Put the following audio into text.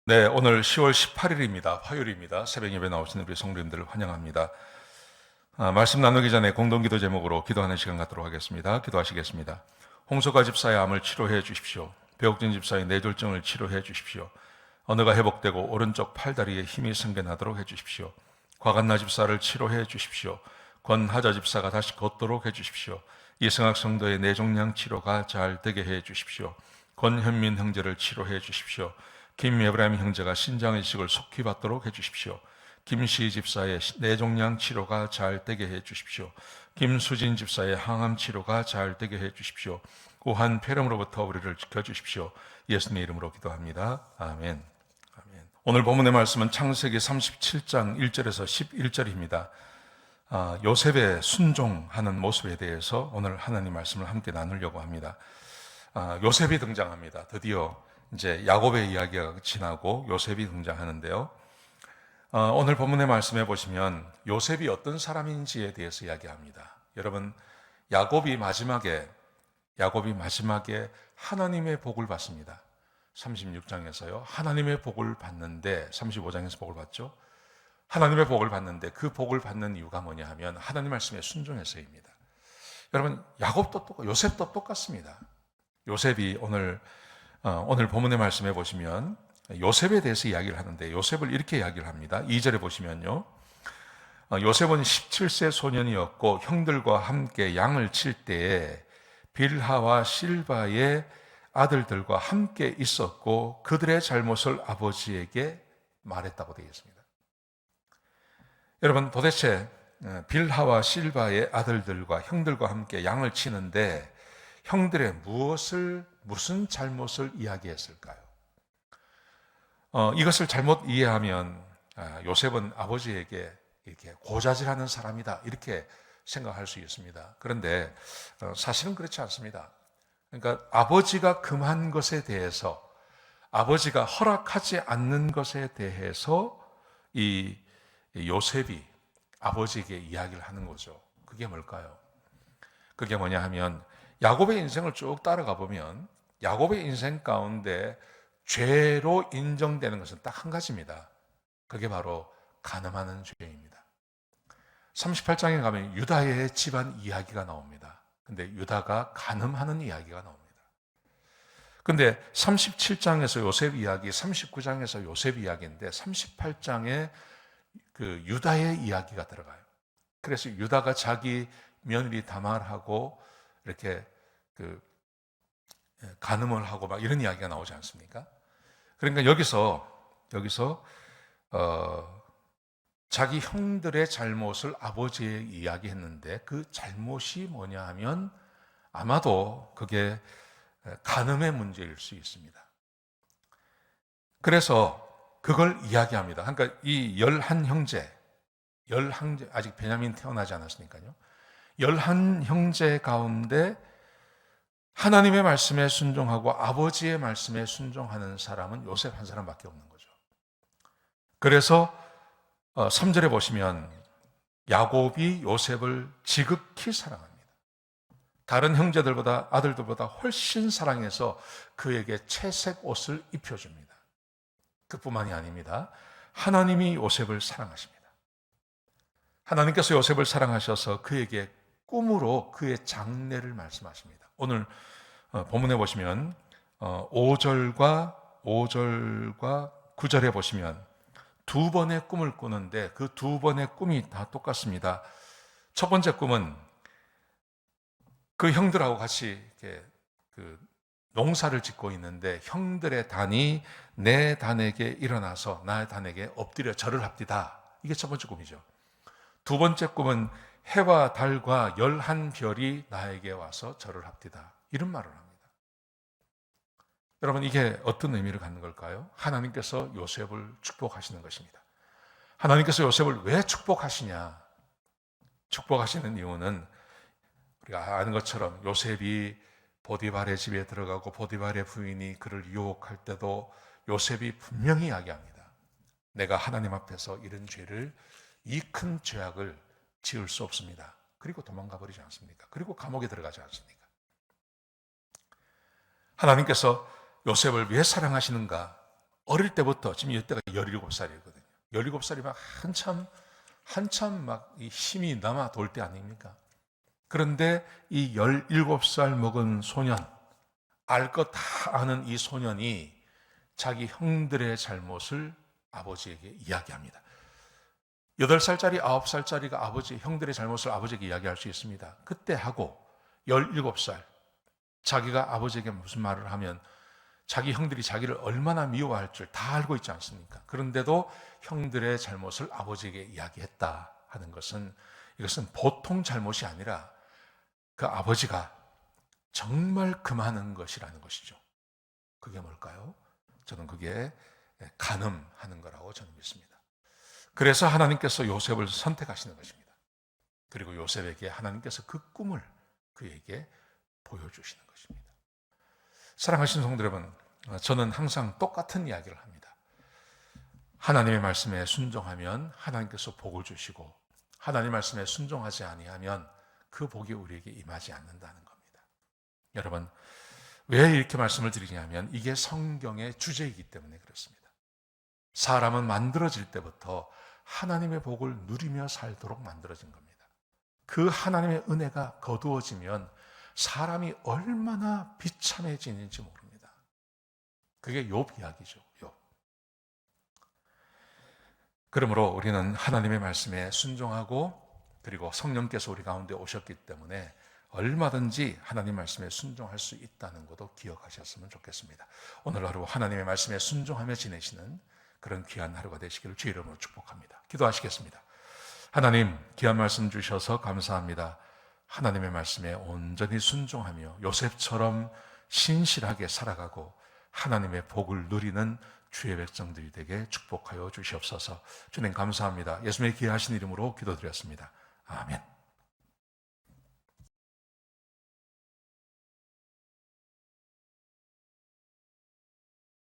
네, 오늘 10월 18일입니다. 화요일입니다. 새벽 예배 나오시는 우리 성도님들을 환영합니다. 말씀 나누기 전에 공동기도 제목으로 기도하는 시간 갖도록 하겠습니다. 기도하시겠습니다. 홍소가 집사의 암을 치료해 주십시오. 배옥진 집사의 뇌졸중을 치료해 주십시오. 언어가 회복되고 오른쪽 팔다리에 힘이 생겨나도록 해 주십시오. 과간나 집사를 치료해 주십시오. 권하자 집사가 다시 걷도록 해 주십시오. 이승학 성도의 뇌종양 치료가 잘 되게 해 주십시오. 권현민 형제를 치료해 주십시오. 김에브라임 형제가 신장 이식을 속히 받도록 해주십시오. 김시 집사의 뇌종양 치료가 잘 되게 해주십시오. 김수진 집사의 항암 치료가 잘 되게 해주십시오. 우한 폐렴으로부터 우리를 지켜주십시오. 예수님의 이름으로 기도합니다. 아멘. 아멘. 오늘 본문의 말씀은 창세기 37장 1절에서 11절입니다. 요셉의 순종하는 모습에 대해서 오늘 하나님 말씀을 함께 나누려고 합니다. 요셉이 등장합니다. 드디어 이제 야곱의 이야기가 지나고 요셉이 등장하는데요. 오늘 본문의 말씀해 보시면 요셉이 어떤 사람인지에 대해서 이야기합니다. 여러분, 야곱이 마지막에 하나님의 복을 받습니다. 36장에서요. 하나님의 복을 받는데 35장에서 복을 받죠. 하나님의 복을 받는데 그 복을 받는 이유가 뭐냐 하면 하나님 말씀에 순종해서입니다. 여러분, 요셉도 똑같습니다. 요셉이 오늘 본문의 말씀해 보시면 요셉에 대해서 이야기를 하는데 요셉을 이렇게 이야기를 합니다. 2절에 보시면요. 요셉은 17세 소년이었고 형들과 함께 양을 칠 때에 빌하와 실바의 아들들과 함께 있었고 그들의 잘못을 아버지에게 말했다고 되어 있습니다. 여러분, 도대체 빌하와 실바의 아들들과 형들과 함께 양을 치는데 형들의 무슨 잘못을 이야기했을까요? 이것을 잘못 이해하면 요셉은 아버지에게 이렇게 고자질하는 사람이다 이렇게 생각할 수 있습니다. 그런데 사실은 그렇지 않습니다. 그러니까 아버지가 금한 것에 대해서 아버지가 허락하지 않는 것에 대해서 이 요셉이 아버지에게 이야기를 하는 거죠. 그게 뭘까요? 그게 뭐냐 하면 야곱의 인생을 쭉 따라가 보면 야곱의 인생 가운데 죄로 인정되는 것은 딱 한 가지입니다. 그게 바로 간음하는 죄입니다. 38장에 가면 유다의 집안 이야기가 나옵니다. 근데 유다가 간음하는 이야기가 나옵니다. 근데 37장에서 요셉 이야기, 39장에서 요셉 이야기인데 38장에 그 유다의 이야기가 들어가요. 그래서 유다가 자기 며느리 다말하고 이렇게 간음을 하고 막 이런 이야기가 나오지 않습니까? 그러니까 여기서 자기 형들의 잘못을 아버지에 이야기했는데 그 잘못이 뭐냐 하면 아마도 그게 간음의 문제일 수 있습니다. 그래서 그걸 이야기합니다. 그러니까 이 11형제, 아직 베냐민 태어나지 않았으니까요. 11형제 가운데 하나님의 말씀에 순종하고 아버지의 말씀에 순종하는 사람은 요셉 한 사람밖에 없는 거죠. 그래서 3절에 보시면 야곱이 요셉을 지극히 사랑합니다. 다른 형제들보다 아들들보다 훨씬 사랑해서 그에게 채색 옷을 입혀줍니다. 그뿐만이 아닙니다. 하나님이 요셉을 사랑하십니다. 하나님께서 요셉을 사랑하셔서 그에게 꿈으로 그의 장래를 말씀하십니다. 오늘 본문에 보시면 5절과 9절에 보시면 두 번의 꿈을 꾸는데 그 두 번의 꿈이 다 똑같습니다. 첫 번째 꿈은 그 형들하고 같이 이렇게 농사를 짓고 있는데 형들의 단이 내 단에게 일어나서 나의 단에게 엎드려 절을 합디다. 이게 첫 번째 꿈이죠. 두 번째 꿈은 해와 달과 11별이 나에게 와서 절을 합디다. 이런 말을 합니다. 여러분, 이게 어떤 의미를 갖는 걸까요? 하나님께서 요셉을 축복하시는 것입니다. 하나님께서 요셉을 왜 축복하시냐? 축복하시는 이유는 우리가 아는 것처럼 요셉이 보디발의 집에 들어가고 보디발의 부인이 그를 유혹할 때도 요셉이 분명히 이야기합니다. 내가 하나님 앞에서 이 큰 죄악을 지을 수 없습니다. 그리고 도망가 버리지 않습니까? 그리고 감옥에 들어가지 않습니까? 하나님께서 요셉을 왜 사랑하시는가? 어릴 때부터, 지금 이때가 17살이거든요. 17살이면 한참 막 이 힘이 남아 돌 때 아닙니까? 그런데 이 17살 먹은 소년, 알 것 다 아는 이 소년이 자기 형들의 잘못을 아버지에게 이야기합니다. 8살짜리, 9살짜리가 아버지, 형들의 잘못을 아버지에게 이야기할 수 있습니다. 그때 하고 17살, 자기가 아버지에게 무슨 말을 하면 자기 형들이 자기를 얼마나 미워할 줄 다 알고 있지 않습니까? 그런데도 형들의 잘못을 아버지에게 이야기했다 하는 것은, 이것은 보통 잘못이 아니라 그 아버지가 정말 금하는 것이라는 것이죠. 그게 뭘까요? 저는 그게 간음하는 거라고 저는 믿습니다. 그래서 하나님께서 요셉을 선택하시는 것입니다. 그리고 요셉에게 하나님께서 그 꿈을 그에게 보여주시는 것입니다. 사랑하시는 성도 여러분, 저는 항상 똑같은 이야기를 합니다. 하나님의 말씀에 순종하면 하나님께서 복을 주시고, 하나님 말씀에 순종하지 아니하면 그 복이 우리에게 임하지 않는다는 겁니다. 여러분, 왜 이렇게 말씀을 드리냐면 이게 성경의 주제이기 때문에 그렇습니다. 사람은 만들어질 때부터 하나님의 복을 누리며 살도록 만들어진 겁니다. 그 하나님의 은혜가 거두어지면 사람이 얼마나 비참해지는지 모릅니다. 그게 욥 이야기죠. 욥. 그러므로 우리는 하나님의 말씀에 순종하고, 그리고 성령께서 우리 가운데 오셨기 때문에 얼마든지 하나님 말씀에 순종할 수 있다는 것도 기억하셨으면 좋겠습니다. 오늘 하루 하나님의 말씀에 순종하며 지내시는 그런 귀한 하루가 되시기를 주의 이름으로 축복합니다. 기도하시겠습니다. 하나님, 귀한 말씀 주셔서 감사합니다. 하나님의 말씀에 온전히 순종하며 요셉처럼 신실하게 살아가고 하나님의 복을 누리는 주의 백성들이 되게 축복하여 주시옵소서. 주님 감사합니다. 예수님의 귀하신 이름으로 기도드렸습니다. 아멘.